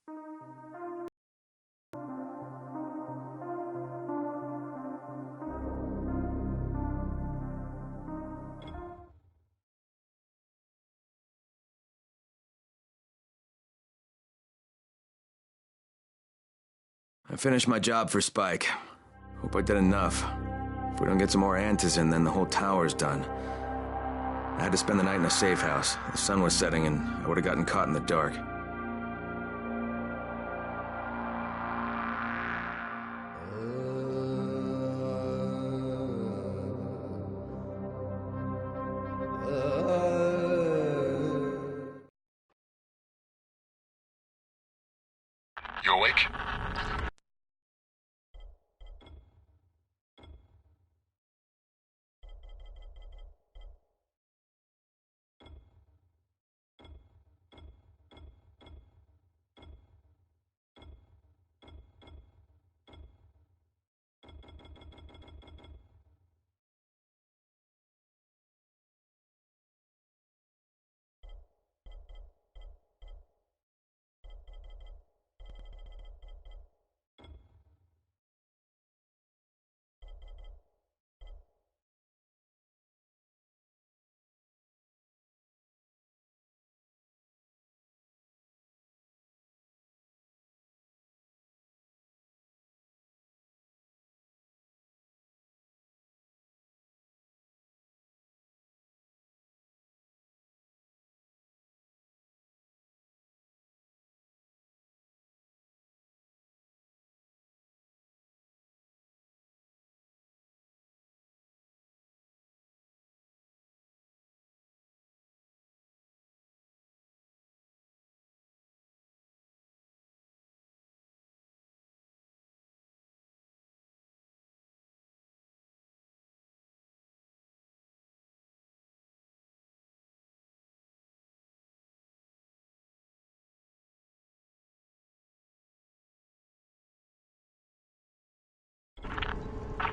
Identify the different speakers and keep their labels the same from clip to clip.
Speaker 1: I finished my job for Spike. Hope I did enough. If we don't get some more antis in, then the whole tower's done. I had to spend the night in a safe house. The sun was setting and I would have gotten caught in the dark.
Speaker 2: You awake?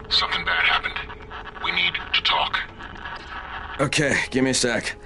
Speaker 2: Something bad happened. We need to talk.
Speaker 1: Okay, give me a sec.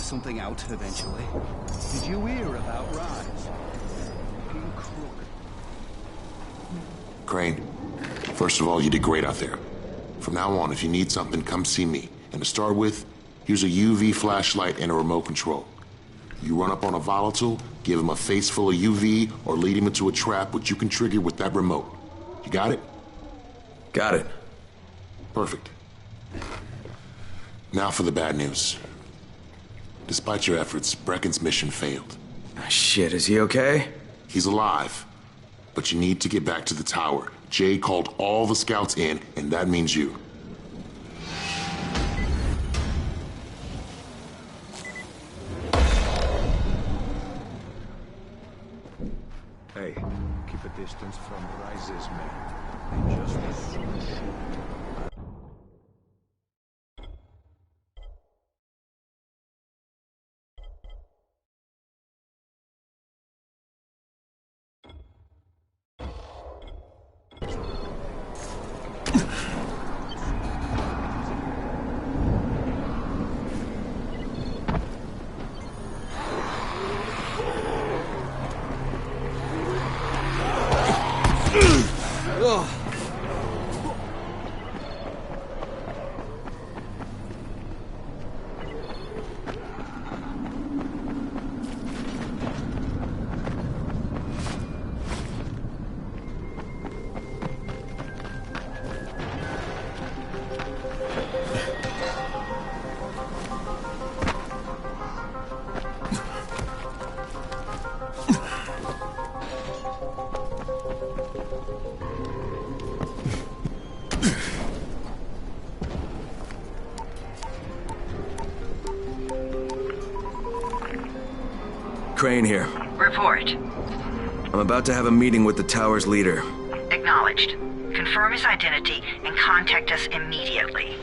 Speaker 3: Something out eventually. Did you hear about Rise?
Speaker 2: Crane, first of all, you did great out there. From now on, if you need something, come see me. And to start with, here's a UV flashlight and a remote control. You run up on a volatile, give him a face full of UV, or lead him into a trap which you can trigger with that remote. You got it?
Speaker 1: Got it.
Speaker 2: Perfect. Now for the bad news. Despite your efforts, Brecken's mission failed.
Speaker 1: Shit, is he okay?
Speaker 2: He's alive, But you need to get back to the tower. Jay called all the scouts in, and that means you.
Speaker 4: Hey, keep a distance from Rise's men. They just as soon shoot.
Speaker 1: Crane here.
Speaker 5: Report.
Speaker 1: I'm about to have a meeting with the tower's leader.
Speaker 5: Acknowledged. Confirm his identity and contact us immediately.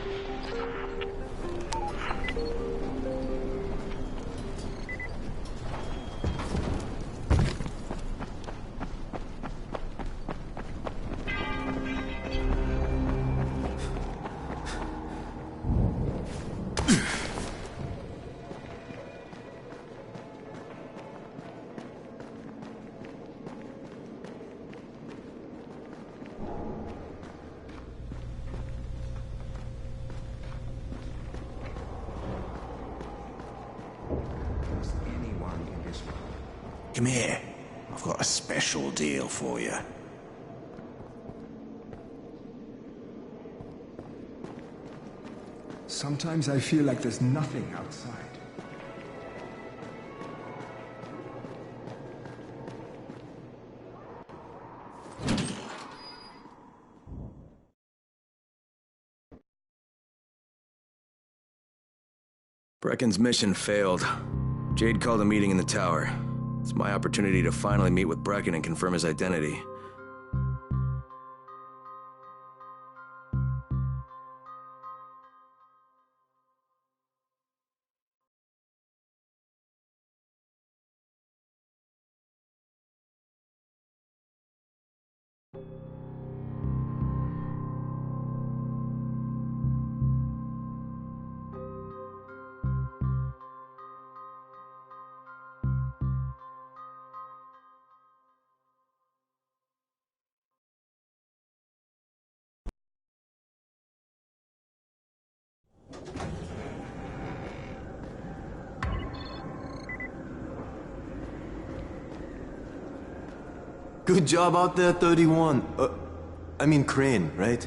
Speaker 6: Come here. I've got a special deal for you.
Speaker 7: Sometimes I feel like there's nothing outside.
Speaker 1: Brecken's mission failed. Jade called a meeting in the tower. It's my opportunity to finally meet with Brecken and confirm his identity.
Speaker 8: Good job out there, 31. I mean Crane, right?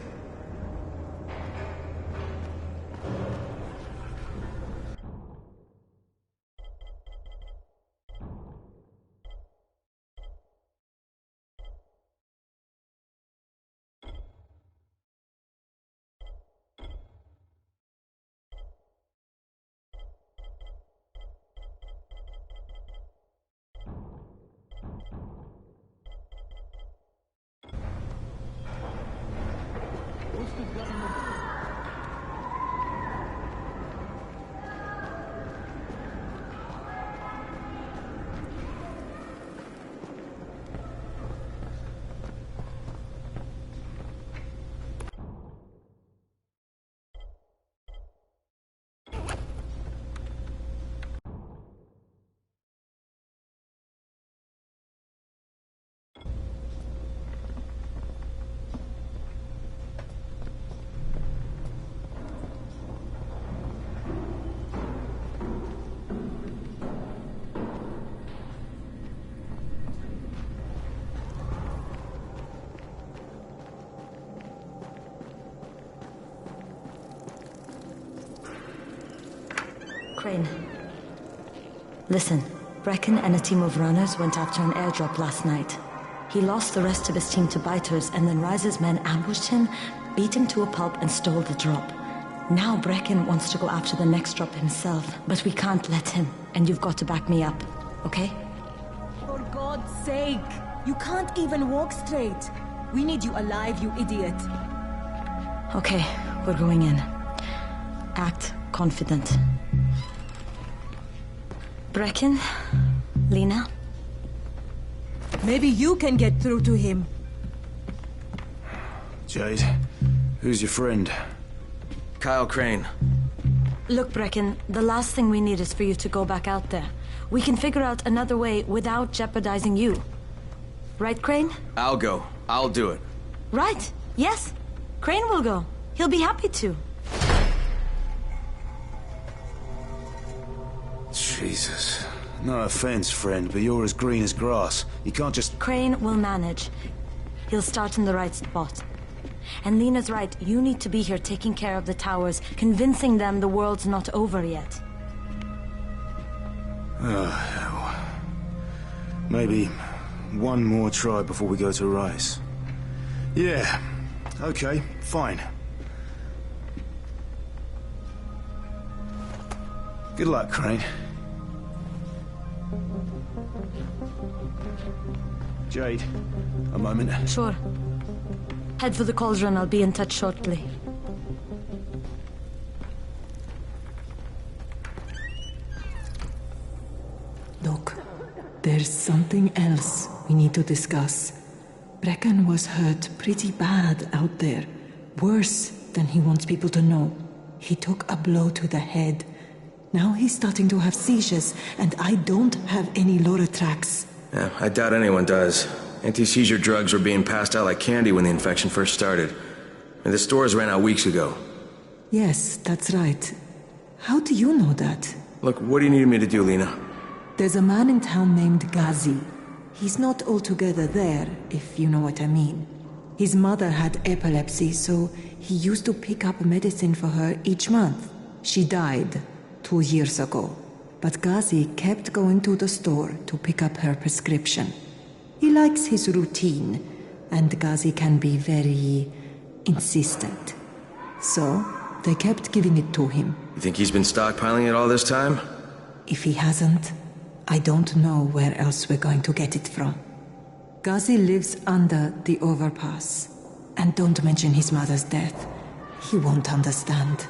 Speaker 9: Crane. Listen, Brecken and a team of runners went after an airdrop last night. He lost the rest of his team to biters, and then Rise's men ambushed him, beat him to a pulp, and stole the drop. Now Brecken wants to go after the next drop himself, but we can't let him, and you've got to back me up, okay?
Speaker 10: For God's sake! You can't even walk straight! We need you alive, you idiot!
Speaker 9: Okay, we're going in. Act confident. Brecken? Lena?
Speaker 10: Maybe you can get through to him.
Speaker 4: Jade, who's your friend?
Speaker 1: Kyle Crane.
Speaker 9: Look, Brecken, the last thing we need is for you to go back out there. We can figure out another way without jeopardizing you. Right, Crane?
Speaker 1: I'll go. I'll do it.
Speaker 9: Right. Yes. Crane will go. He'll be happy to.
Speaker 4: Jesus. No offense, friend, but you're as green as grass. You can't just...
Speaker 9: Crane will manage. He'll start in the right spot. And Lena's right, you need to be here taking care of the towers, convincing them the world's not over yet.
Speaker 4: Oh, hell. Maybe one more try before we go to Rise. Yeah, okay, fine. Good luck, Crane. Jade, a moment.
Speaker 9: Sure. Head for the cauldron, I'll be in touch shortly.
Speaker 11: Look, there's something else we need to discuss. Brecken was hurt pretty bad out there. Worse than he wants people to know. He took a blow to the head. Now he's starting to have seizures, and I don't have any Loratrax.
Speaker 1: Yeah, I doubt anyone does. Anti-seizure drugs were being passed out like candy when the infection first started. And the stores ran out weeks ago.
Speaker 11: Yes, that's right. How do you know that?
Speaker 1: Look, what do you need me to do, Lena?
Speaker 11: There's a man in town named Ghazi. He's not altogether there, if you know what I mean. His mother had epilepsy, so he used to pick up medicine for her each month. She died 2 years ago. But Ghazi kept going to the store to pick up her prescription. He likes his routine, and Ghazi can be very insistent. So, they kept giving it to him.
Speaker 1: You think he's been stockpiling it all this time?
Speaker 11: If he hasn't, I don't know where else we're going to get it from. Ghazi lives under the overpass. And don't mention his mother's death. He won't understand.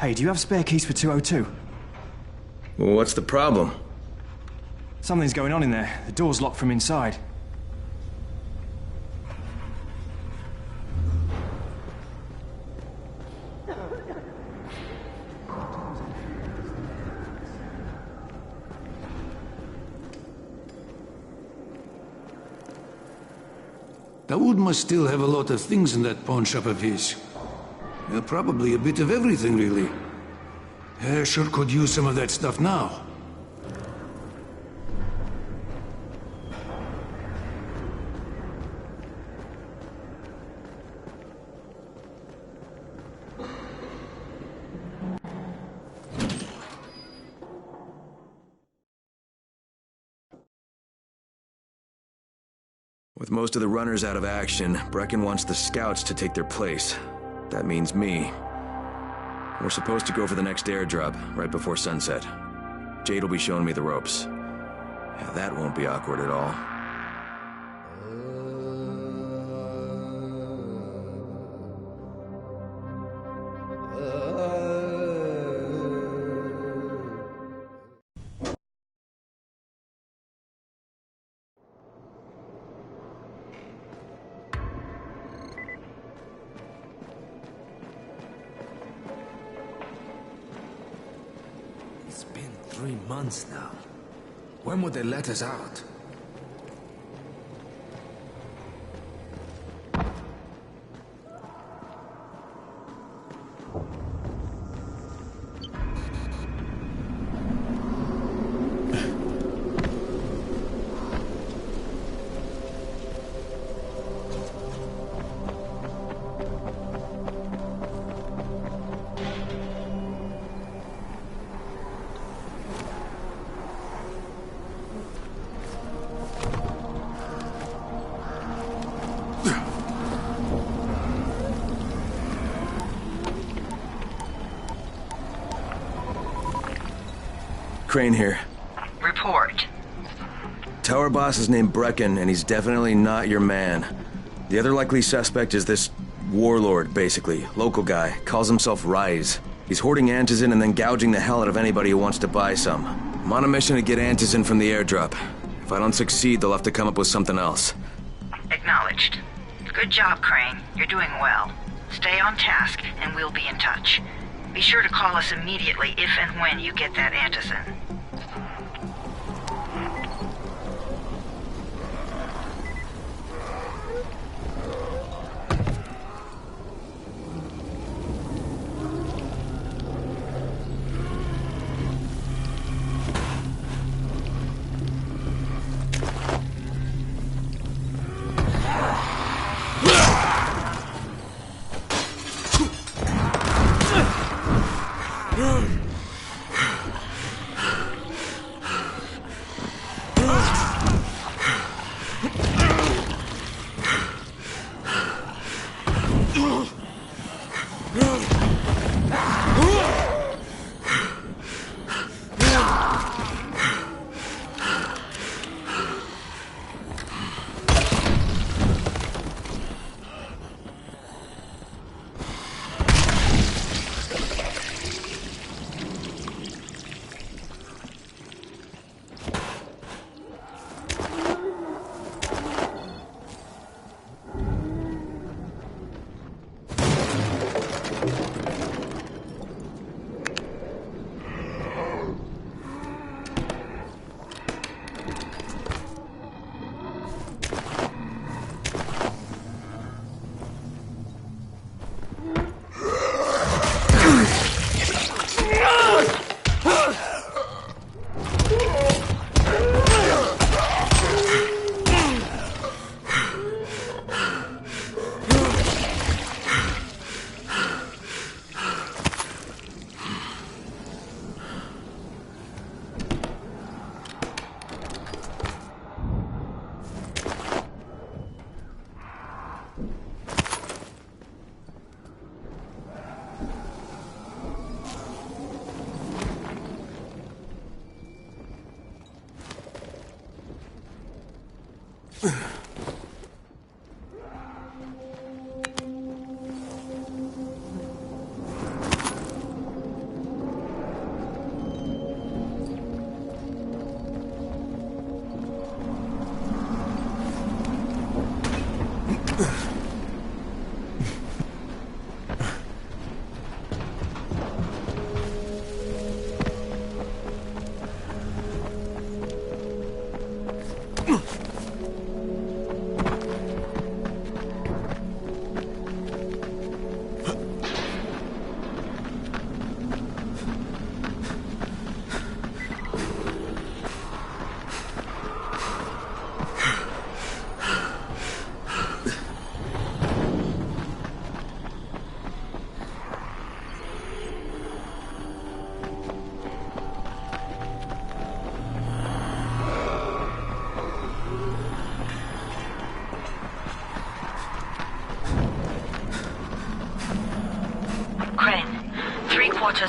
Speaker 3: Hey, do you have spare keys for 202?
Speaker 1: Well, what's the problem?
Speaker 3: Something's going on in there. The door's locked from inside.
Speaker 12: Dawood must still have a lot of things in that pawn shop of his. Probably a bit of everything, really. Sure could use some of that stuff now.
Speaker 1: With most of the runners out of action, Brecken wants the scouts to take their place. That means me. We're supposed to go for the next airdrop, right before sunset. Jade will be showing me the ropes. Yeah, that won't be awkward at all.
Speaker 6: It's been 3 months now. When would they let us out?
Speaker 1: Crane here.
Speaker 5: Report.
Speaker 1: Tower boss is named Brecken, and he's definitely not your man. The other likely suspect is this warlord, basically. Local guy. Calls himself Rise. He's hoarding antizin and then gouging the hell out of anybody who wants to buy some. I'm on a mission to get antizin from the airdrop. If I don't succeed, they'll have to come up with something else.
Speaker 5: Acknowledged. Good job, Crane. You're doing well. Stay on task, and we'll be in touch. Be sure to call us immediately if and when you get that antizin.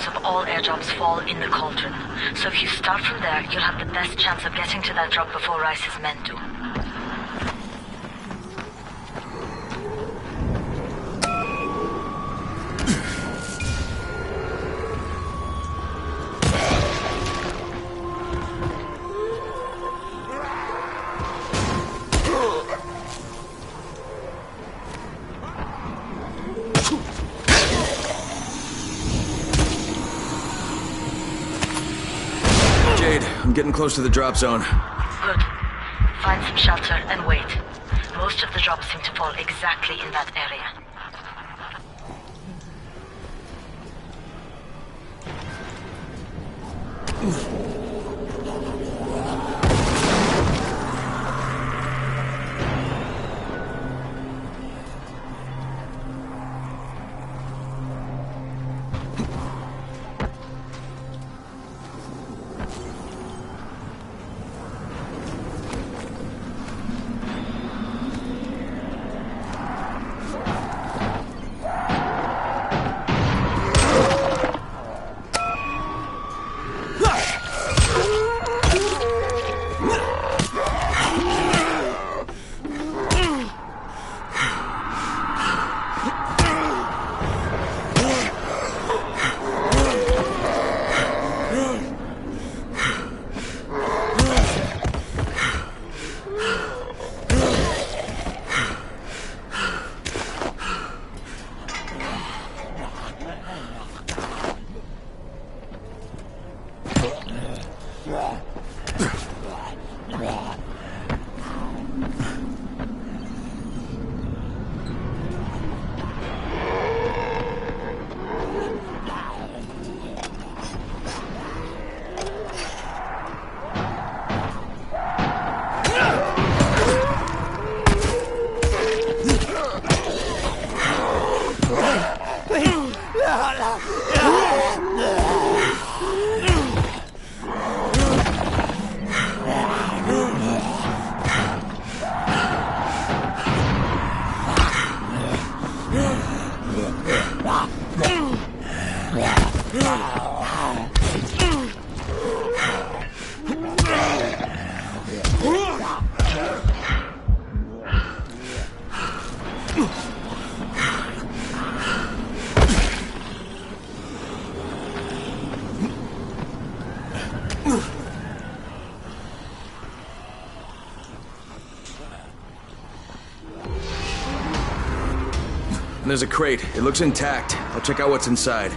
Speaker 9: Of all airdrops fall in the cauldron. So if you start from there, you'll have the best chance of getting to that drop before Rice's men do.
Speaker 1: I'm getting close to the drop zone.
Speaker 9: Good. Find some shelter and wait. Most of the drops seem to fall exactly in that area.
Speaker 1: And there's a crate. It looks intact. I'll check out what's inside.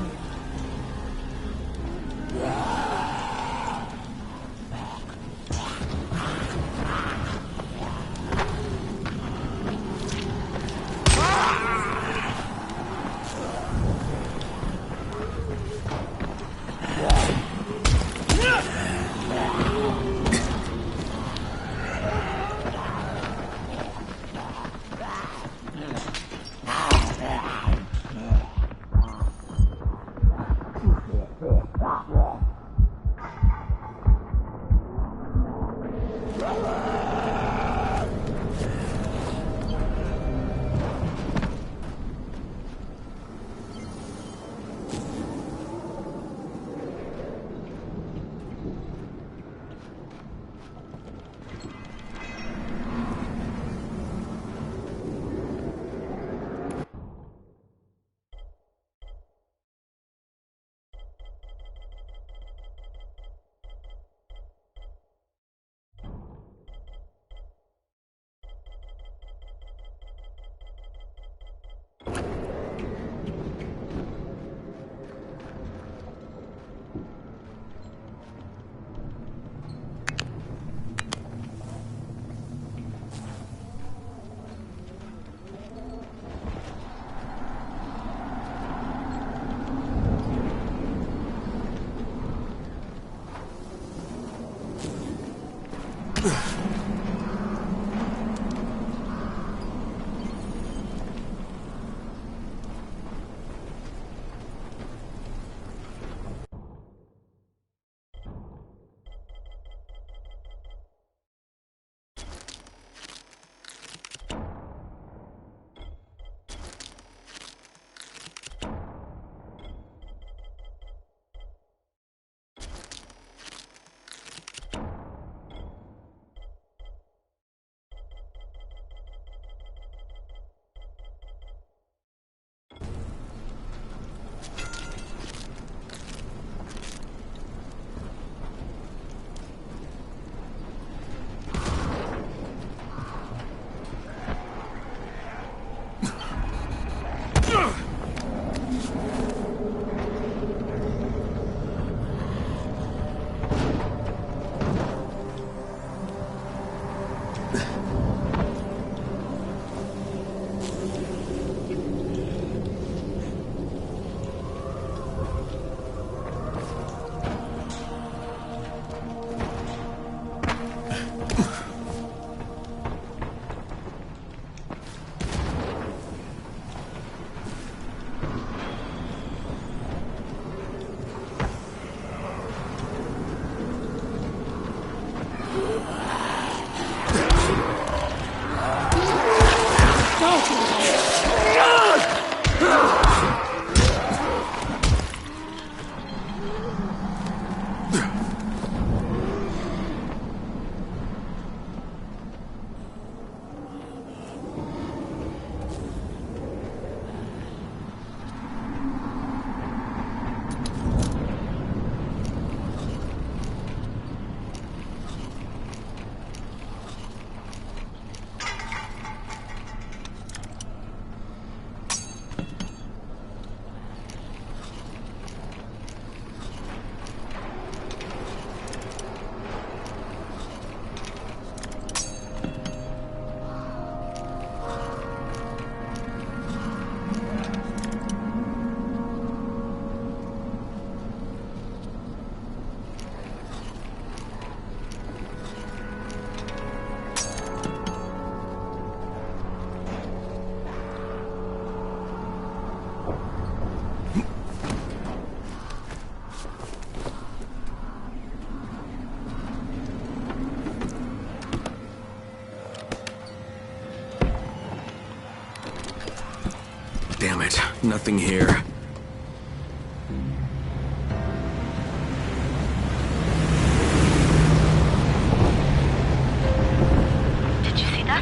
Speaker 1: Damn it. Nothing here.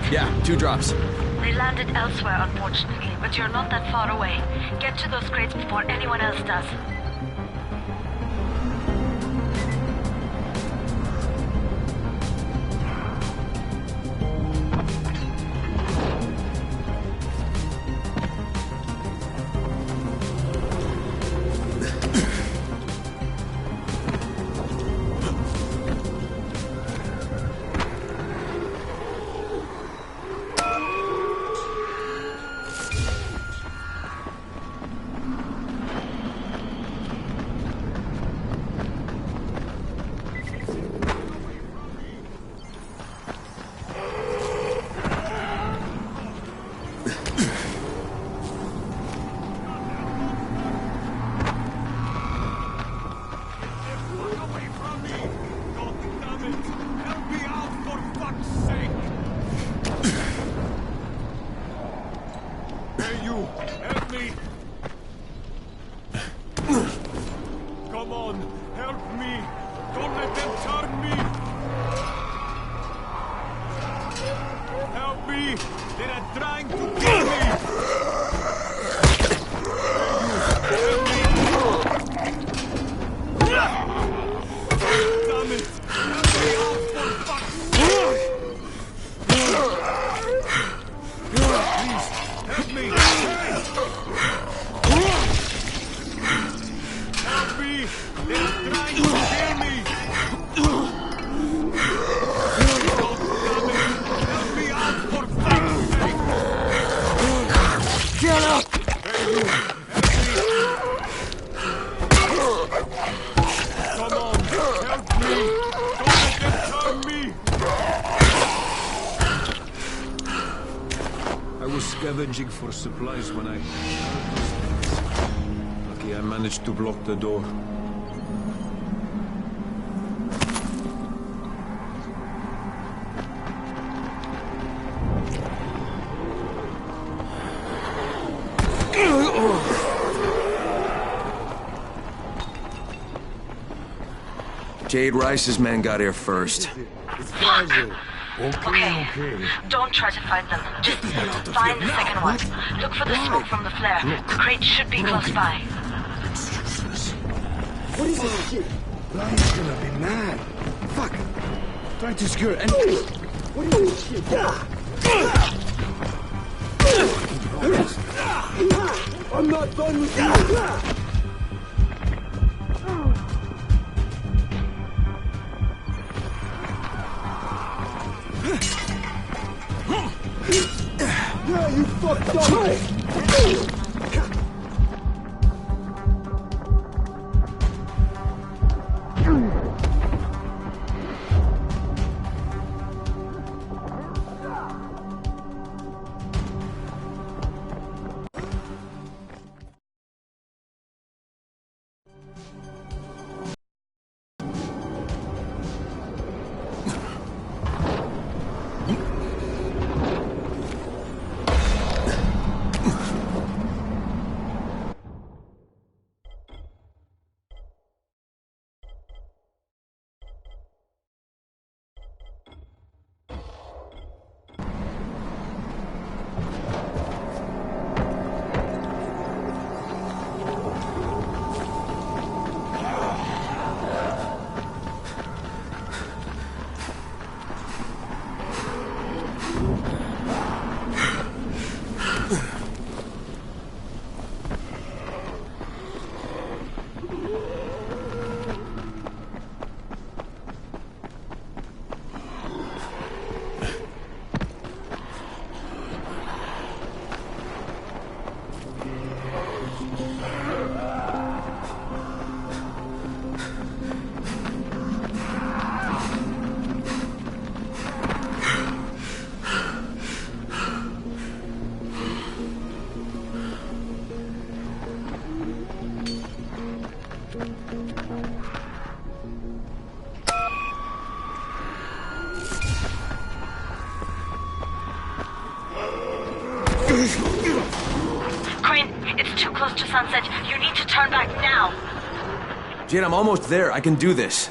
Speaker 1: Yeah, 2 drops.
Speaker 13: They landed elsewhere, unfortunately, but you're not that far away. Get to those crates before anyone else does.
Speaker 6: Scavenging for supplies when I... Lucky I managed to block the door.
Speaker 1: Jade Rice's men got here first.
Speaker 13: Okay. Don't try to find them. Just find the second one. Look for the smoke from the flare. The crate should be close by.
Speaker 6: It's useless.
Speaker 3: What is this shit? Brian's gonna be mad. Fuck. Try to skirt and... What is this shit? I'm not done with you. Yeah, you fucked up!
Speaker 13: Crane, it's too close to sunset. You need to turn back now.
Speaker 1: Jade, I'm almost there. I can do this.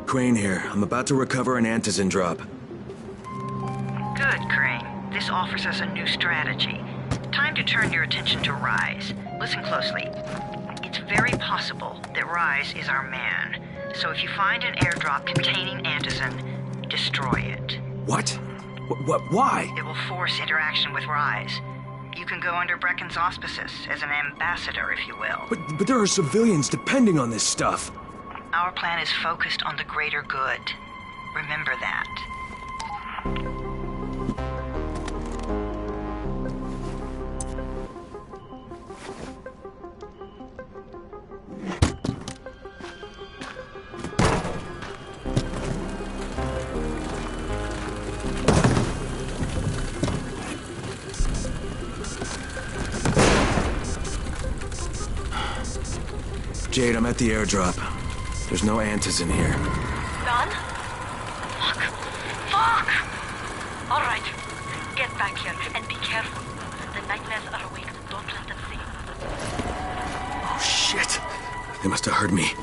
Speaker 1: Crane here. I'm about to recover an antizin drop.
Speaker 5: Good, Crane. This offers us a new strategy. Time to turn your attention to Rise. Listen closely. It's very possible that Rise is our man. So if you find an airdrop containing antizin, destroy it.
Speaker 1: What? Why?
Speaker 5: It will force interaction with Rise. You can go under Brecken's auspices as an ambassador, if you will.
Speaker 1: But there are civilians depending on this stuff.
Speaker 5: Our plan is focused on the greater good. Remember that.
Speaker 1: Jade, I'm at the airdrop. There's no antizin here.
Speaker 13: Done? Fuck! All right. Get back here and be careful. The nightmares are awake. Don't let them see you.
Speaker 1: Oh, shit. They must have heard me.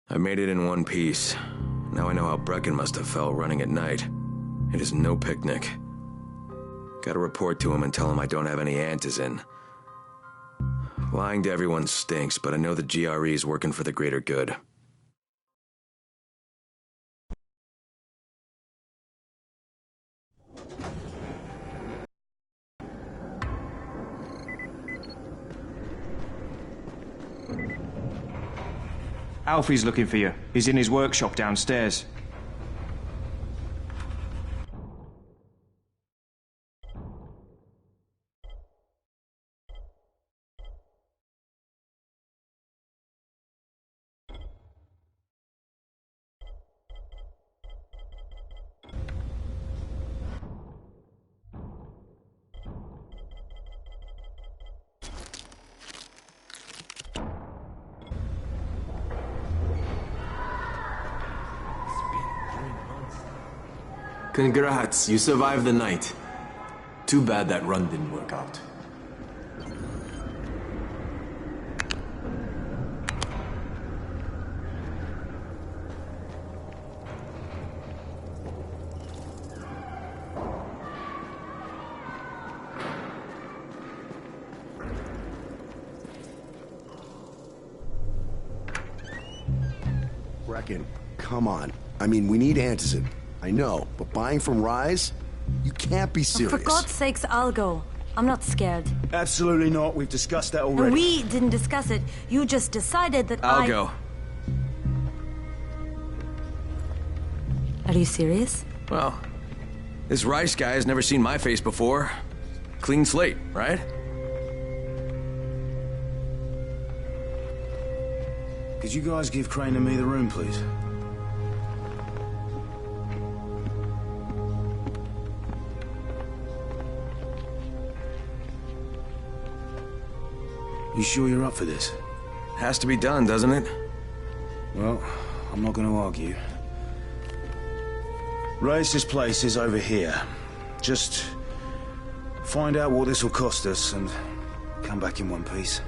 Speaker 1: I made it in one piece. Now I know how Brecken must have felt running at night. It is no picnic. Gotta report to him and tell him I don't have any antizin. Lying to everyone stinks, but I know the GRE is working for the greater good.
Speaker 14: Alfie's looking for you. He's in his workshop downstairs.
Speaker 8: Congrats, you survived the night. Too bad that run didn't work out.
Speaker 3: Brecken, come on. I mean, we need antizin. I know, but buying from Rise? You can't be serious.
Speaker 9: For God's sakes, I'll go. I'm not scared.
Speaker 4: Absolutely not. We've discussed that already.
Speaker 9: And we didn't discuss it. You just decided that
Speaker 1: I'll go.
Speaker 9: Are you serious?
Speaker 1: Well, this Rice guy has never seen my face before. Clean slate, right?
Speaker 4: Could you guys give Crane and me the room, please? You sure you're up for this?
Speaker 1: Has to be done, doesn't it?
Speaker 4: Well, I'm not going to argue. Race's place is over here. Just find out what this will cost us and come back in one piece.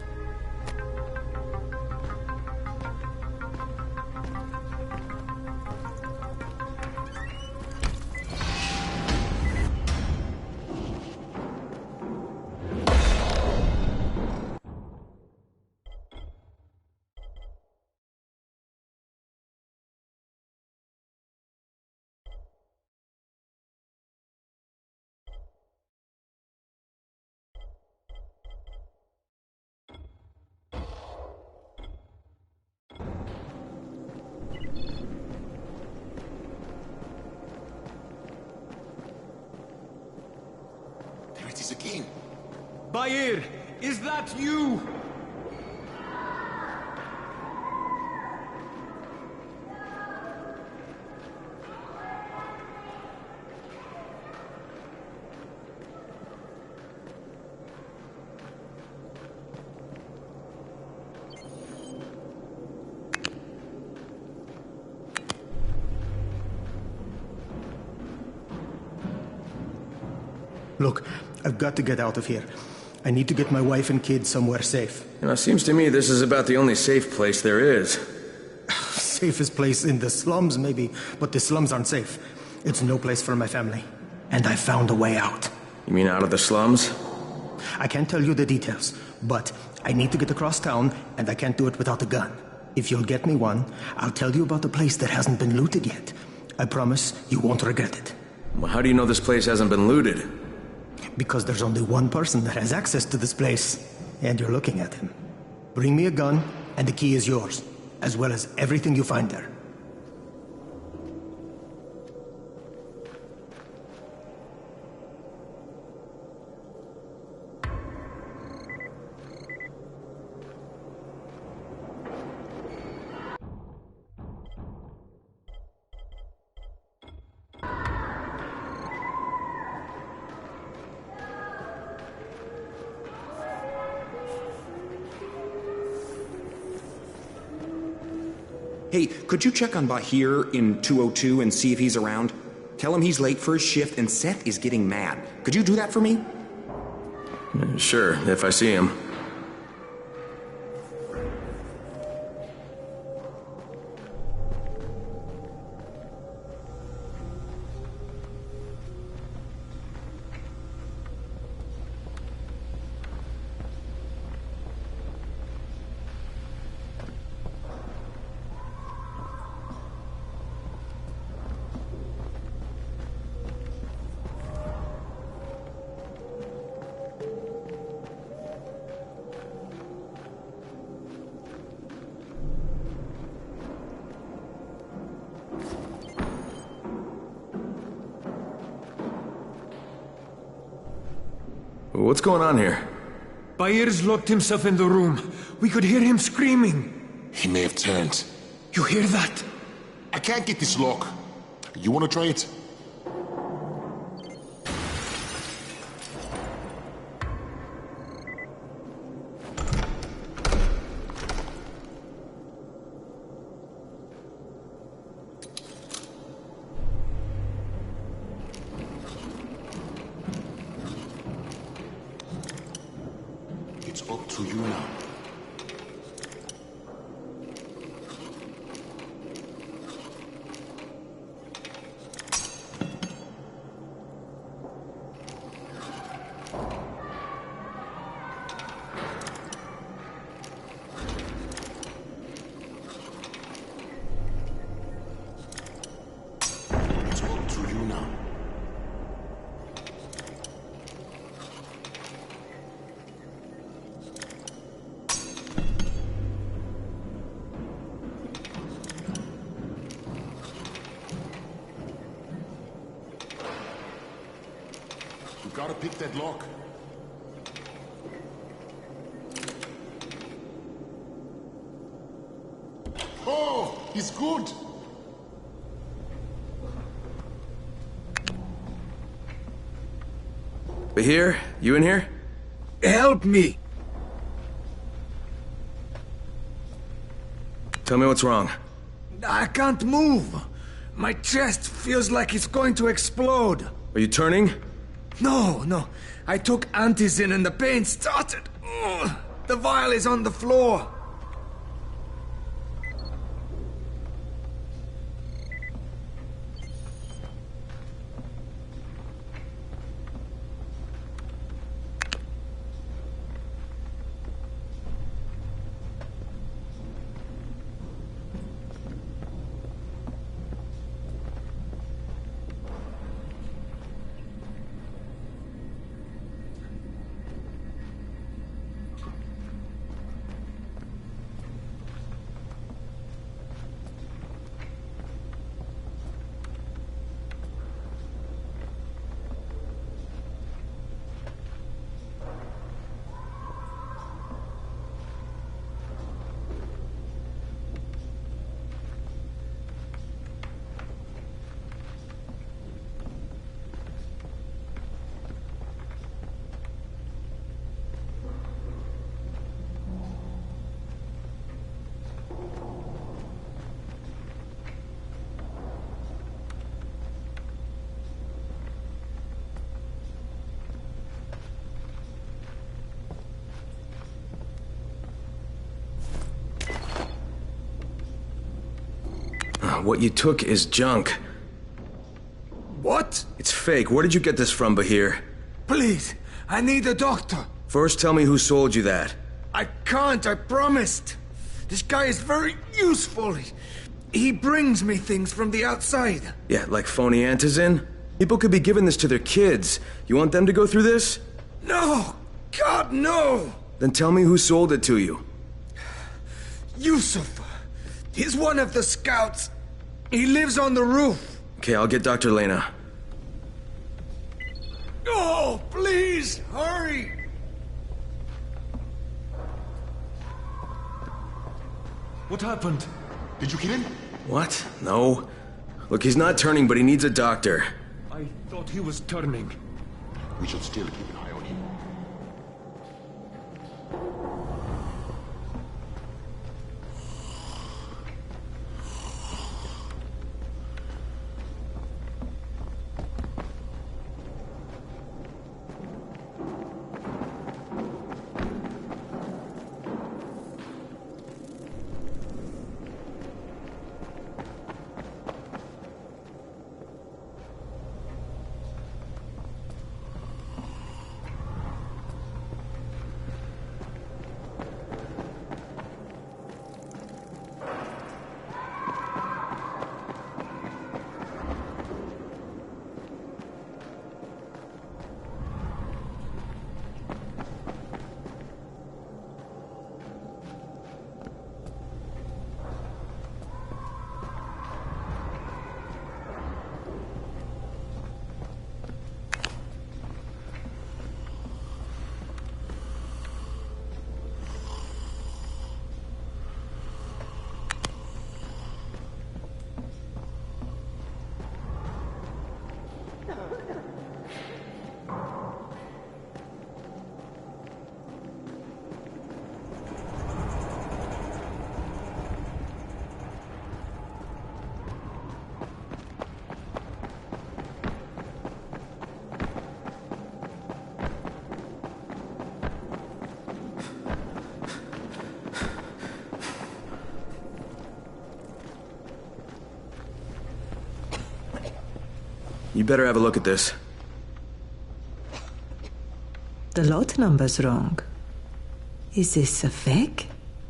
Speaker 3: Again.
Speaker 6: Bayer, is that you?
Speaker 15: Look, I've got to get out of here. I need to get my wife and kids somewhere safe.
Speaker 1: You know, it seems to me this is about the only safe place there is.
Speaker 15: Safest place in the slums, maybe, but the slums aren't safe. It's no place for my family. And I found a way out.
Speaker 1: You mean out of the slums?
Speaker 15: I can't tell you the details, but I need to get across town, and I can't do it without a gun. If you'll get me one, I'll tell you about the place that hasn't been looted yet. I promise you won't regret it.
Speaker 1: Well, how do you know this place hasn't been looted?
Speaker 15: Because there's only one person that has access to this place, and you're looking at him. Bring me a gun, and the key is yours, as well as everything you find there.
Speaker 16: Hey, could you check on Bahir in 202 and see if he's around? Tell him he's late for his shift and Seth is getting mad. Could you do that for me?
Speaker 1: Sure, if I see him. What's going on here?
Speaker 6: Byers locked himself in the room. We could hear him screaming.
Speaker 2: He may have turned.
Speaker 6: You hear that?
Speaker 2: I can't get this lock. You want to try it? It's up to you now. It's up to you now. You gotta pick that lock. Oh, he's good.
Speaker 1: Bahir, you in here?
Speaker 6: Help me!
Speaker 1: Tell me what's wrong.
Speaker 6: I can't move. My chest feels like it's going to explode.
Speaker 1: Are you turning?
Speaker 6: No. I took antizin and the pain started. Ugh. The vial is on the floor.
Speaker 1: What you took is junk.
Speaker 6: What?
Speaker 1: It's fake. Where did you get this from, Bahir?
Speaker 6: Please, I need a doctor.
Speaker 1: First, tell me who sold you that.
Speaker 6: I can't, I promised. This guy is very useful. He brings me things from the outside.
Speaker 1: Yeah, like phony antizin? People could be giving this to their kids. You want them to go through this?
Speaker 6: No! God, no!
Speaker 1: Then tell me who sold it to you.
Speaker 6: Yusuf. He's one of the scouts. He lives on the roof.
Speaker 1: Okay, I'll get Dr. Lena.
Speaker 6: Oh, please, hurry!
Speaker 3: What happened?
Speaker 2: Did you kill him?
Speaker 1: What? No. Look, he's not turning, but he needs a doctor.
Speaker 3: I thought he was turning.
Speaker 2: We should still keep an eye on him.
Speaker 1: You better have a look at this.
Speaker 11: The lot number's wrong. Is this a fake?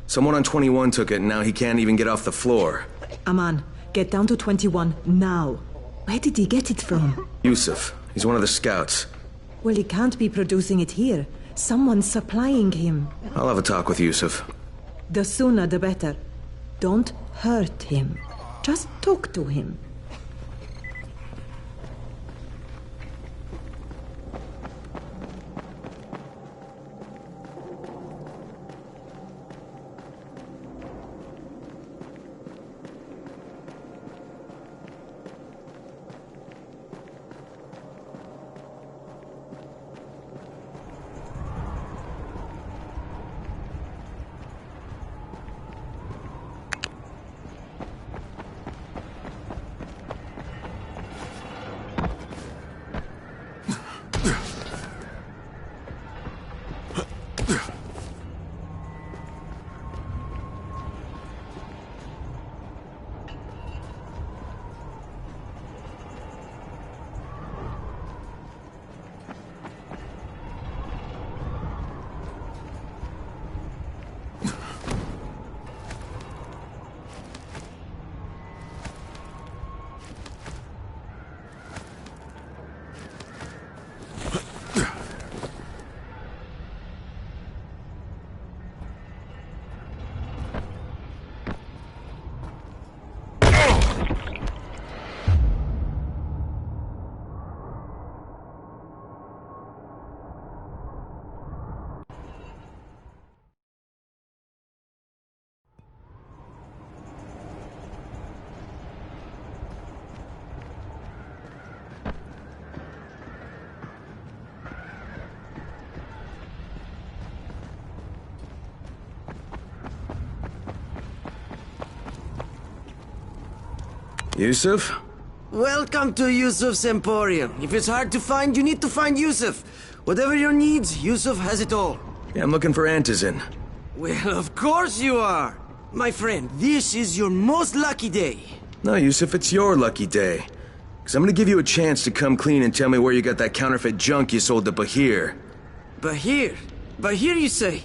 Speaker 1: Someone on 21 took it, and now he can't even get off the floor.
Speaker 11: Aman, get down to 21 now. Where did he get it from?
Speaker 1: Yusuf. He's one of the scouts.
Speaker 11: Well, he can't be producing it here. Someone's supplying him.
Speaker 1: I'll have a talk with Yusuf.
Speaker 11: The sooner the better. Don't hurt him. Just talk to him.
Speaker 1: Yusuf?
Speaker 17: Welcome to Yusuf's Emporium. If it's hard to find, you need to find Yusuf. Whatever your needs, Yusuf has it all.
Speaker 1: Yeah, I'm looking for Antizin.
Speaker 17: Well, of course you are. My friend, this is your most lucky day.
Speaker 1: No, Yusuf, it's your lucky day. Because I'm gonna give you a chance to come clean and tell me where you got that counterfeit junk you sold to Bahir.
Speaker 17: Bahir? Bahir, you say?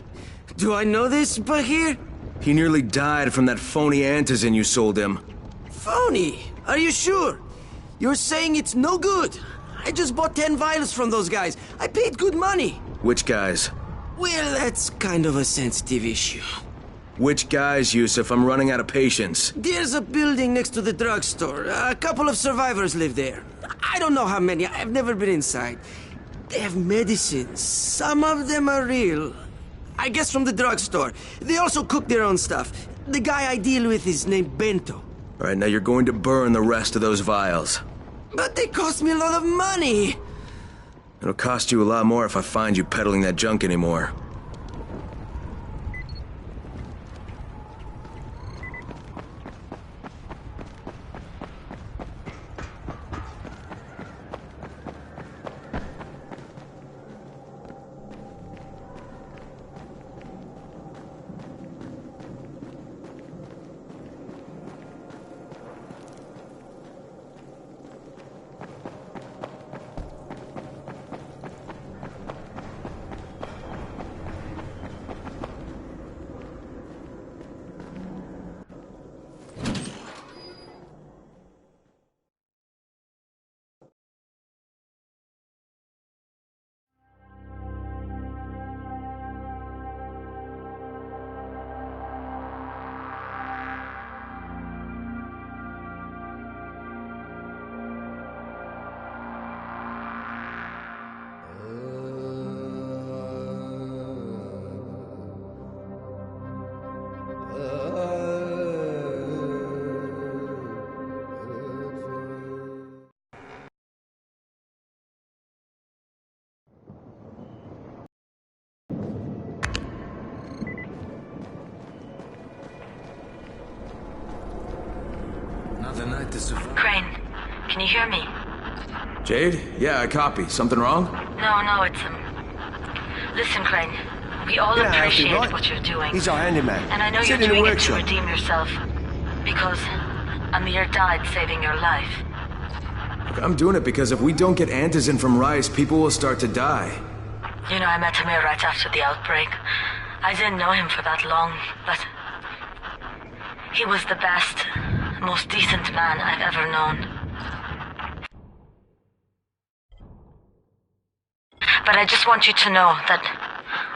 Speaker 17: Do I know this Bahir?
Speaker 1: He nearly died from that phony Antizin you sold him.
Speaker 17: Phony? Are you sure? You're saying it's no good? I just bought 10 vials from those guys. I paid good money.
Speaker 1: Which guys?
Speaker 17: Well, that's kind of a sensitive issue.
Speaker 1: Which guys, Yusuf? I'm running out of patience.
Speaker 17: There's a building next to the drugstore. A couple of survivors live there. I don't know how many. I've never been inside. They have medicines. Some of them are real. I guess from the drugstore. They also cook their own stuff. The guy I deal with is named Bento.
Speaker 1: All right, now you're going to burn the rest of those vials.
Speaker 17: But they cost me a lot of money.
Speaker 1: It'll cost you a lot more if I find you peddling that junk anymore.
Speaker 13: Crane, can you hear me?
Speaker 1: Jade? Yeah, I copy. Something wrong?
Speaker 13: No, it's Listen, Crane, we all appreciate what you're doing.
Speaker 15: He's our handyman.
Speaker 13: And I know
Speaker 15: Sit
Speaker 13: you're
Speaker 15: in the
Speaker 13: doing it to
Speaker 15: workshop.
Speaker 13: redeem yourself. Because Amir died saving your life.
Speaker 1: I'm doing it because if we don't get Antizin from Rice, people will start to die.
Speaker 9: You know, I met him here right after the outbreak. I didn't know him for that long, but he was the best, most decent man I've ever known. But I just want you to know that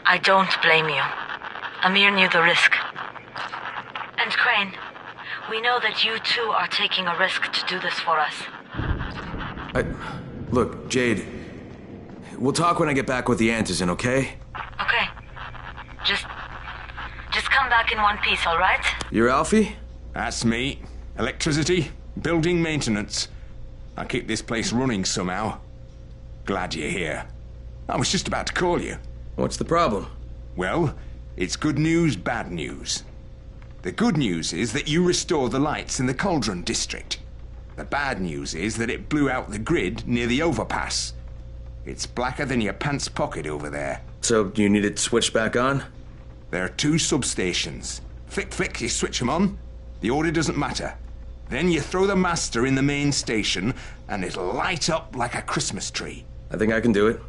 Speaker 9: I don't blame you. Amir knew the risk. And Crane, we know that you too are taking a risk to do this for us.
Speaker 1: Look, Jade, we'll talk when I get back with the Antizin, okay?
Speaker 9: Okay. Just come back in one piece, all right?
Speaker 1: You're Alfie?
Speaker 16: That's me. Electricity, building maintenance. I keep this place running somehow. Glad you're here. I was just about to call you.
Speaker 1: What's the problem?
Speaker 16: Well, it's good news, bad news. The good news is that you restored the lights in the Cauldron district. The bad news is that it blew out the grid near the overpass. It's blacker than your pants pocket over there.
Speaker 1: So, you need it switched back on?
Speaker 16: There are 2 substations. Flick, you switch them on. The order doesn't matter. Then you throw the master in the main station, and it'll light up like a Christmas tree.
Speaker 1: I think I can do it.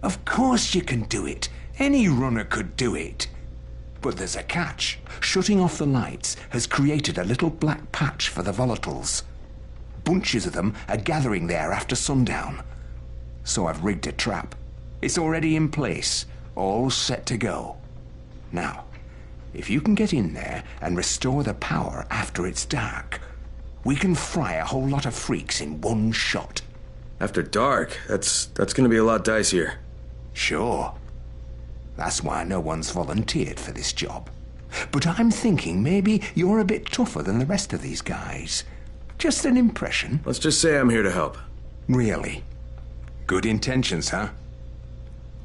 Speaker 16: Of course you can do it. Any runner could do it. But there's a catch. Shutting off the lights has created a little black patch for the volatiles. Bunches of them are gathering there after sundown. So I've rigged a trap. It's already in place, all set to go. Now, if you can get in there and restore the power after it's dark, we can fry a whole lot of freaks in one shot.
Speaker 1: After dark? That's gonna be a lot dicier.
Speaker 16: Sure. That's why no one's volunteered for this job. But I'm thinking maybe you're a bit tougher than the rest of these guys. Just an impression.
Speaker 1: Let's just say I'm here to help.
Speaker 16: Really? Good intentions, huh?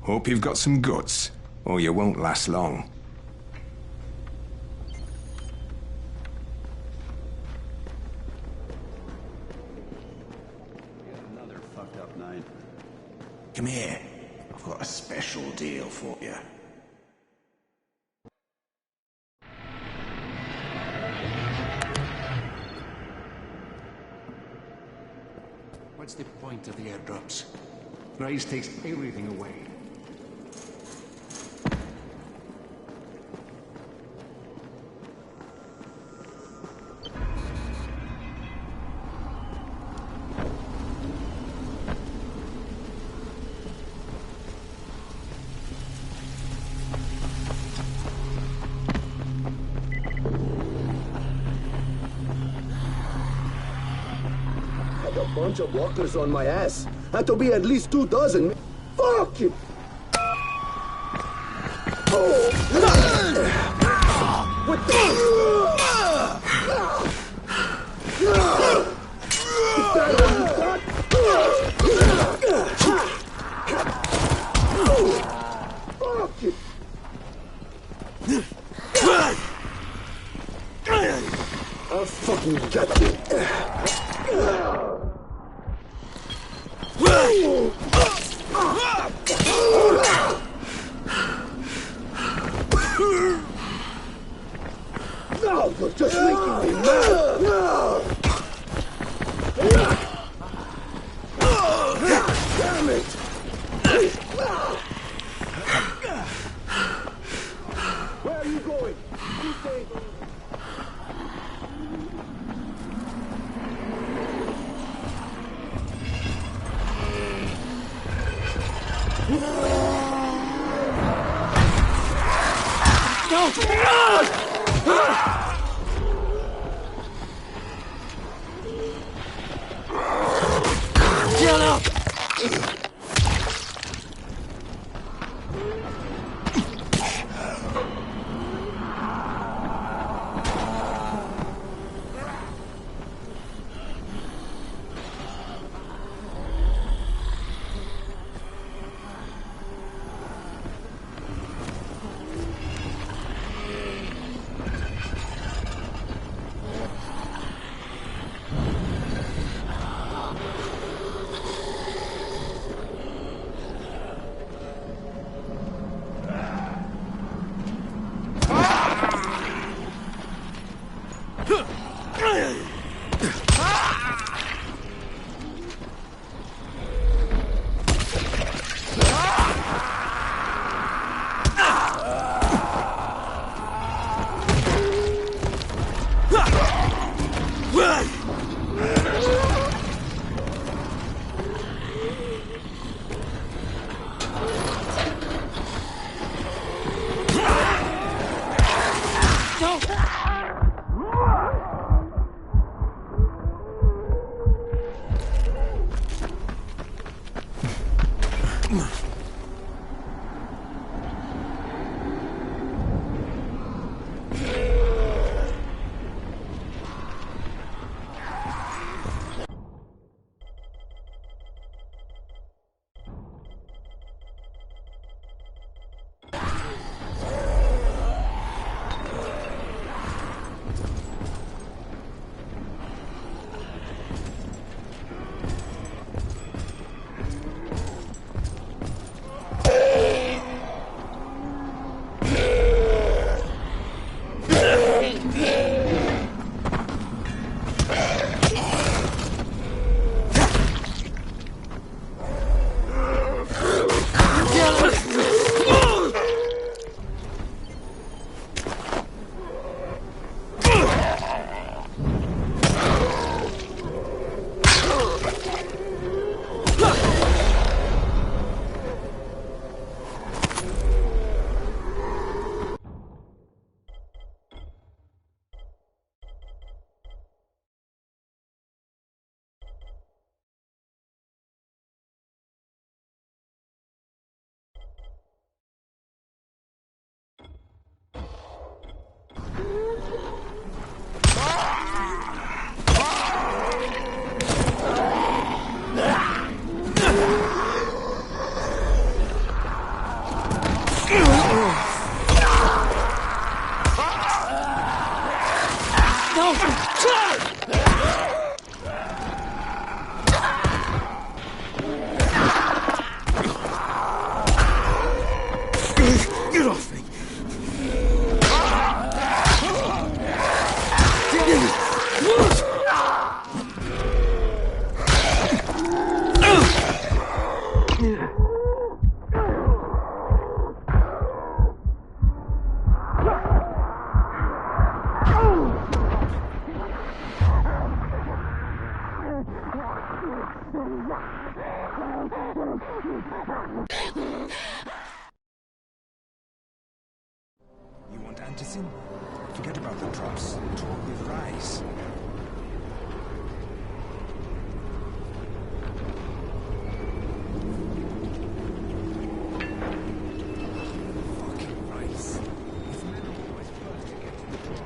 Speaker 16: Hope you've got some guts, or you won't last long.
Speaker 18: Another fucked up night. Come here. I've got a special deal for you.
Speaker 12: What's the point of the airdrops? Rise takes everything away.
Speaker 3: Bunch of walkers on my ass. Had to be at least 2 dozen. Fuck it! Oh. What the? Is that all you got? Fuck it! I fucking got you. No, you're just making me mad! Damn it! Where are you going? Get up!
Speaker 6: Get off me!
Speaker 4: You want antizin? Forget about the drops. Talk with Rise. Fucking Rise. These men are always first to get to the drop.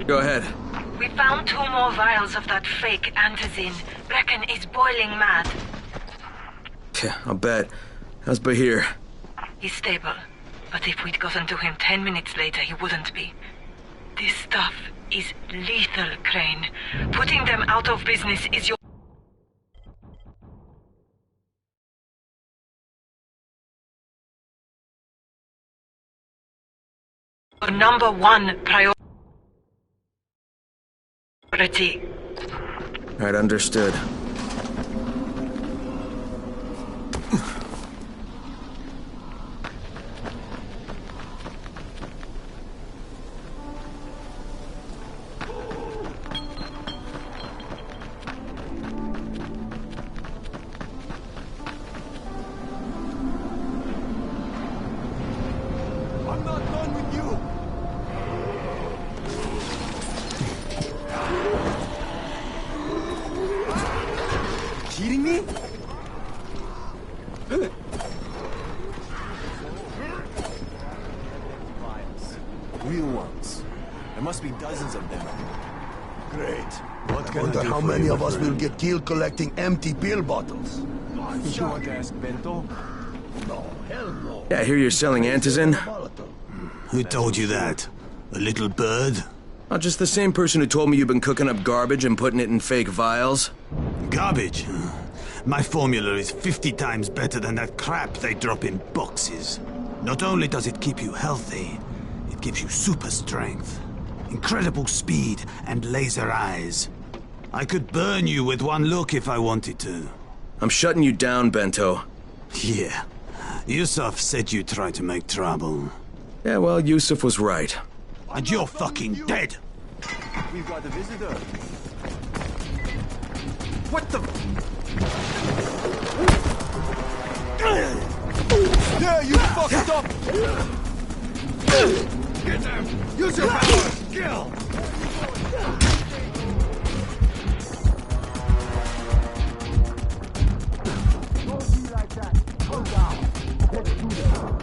Speaker 1: Go ahead.
Speaker 5: We found 2 more vials of that fake antizin. Brecken is boiling mad.
Speaker 1: Yeah, I'll bet. How's Bahir?
Speaker 5: He's stable. But if we'd gotten to him 10 minutes later, he wouldn't be. This stuff is lethal, Crane. Putting them out of business is your number 1 priority.
Speaker 1: Right, understood.
Speaker 4: I'm not done with you! Cheating me?
Speaker 8: Real ones. There must be dozens of them.
Speaker 3: Great. I wonder how many of us will get killed collecting empty pill bottles.
Speaker 8: You want to ask Bento?
Speaker 3: No, hell no.
Speaker 1: Yeah, I hear you're selling antizin.
Speaker 4: Who told you that? A little bird?
Speaker 1: Not just the same person who told me you've been cooking up garbage and putting it in fake vials.
Speaker 4: Garbage? My formula is 50 times better than that crap they drop in boxes.
Speaker 19: Not only does it keep you healthy, it gives you super strength, incredible speed, and laser eyes. I could burn you with one look if I wanted to.
Speaker 1: I'm shutting you down, Bento.
Speaker 19: Yeah. Yusuf said you tried to make trouble.
Speaker 1: Yeah, well, Yusuf was right.
Speaker 19: And you're fucking dead!
Speaker 8: We've got a visitor.
Speaker 19: What the...
Speaker 3: Yeah, you fucked up! Get them! Use your power! Kill! Don't be like that. Go down. Let's do this.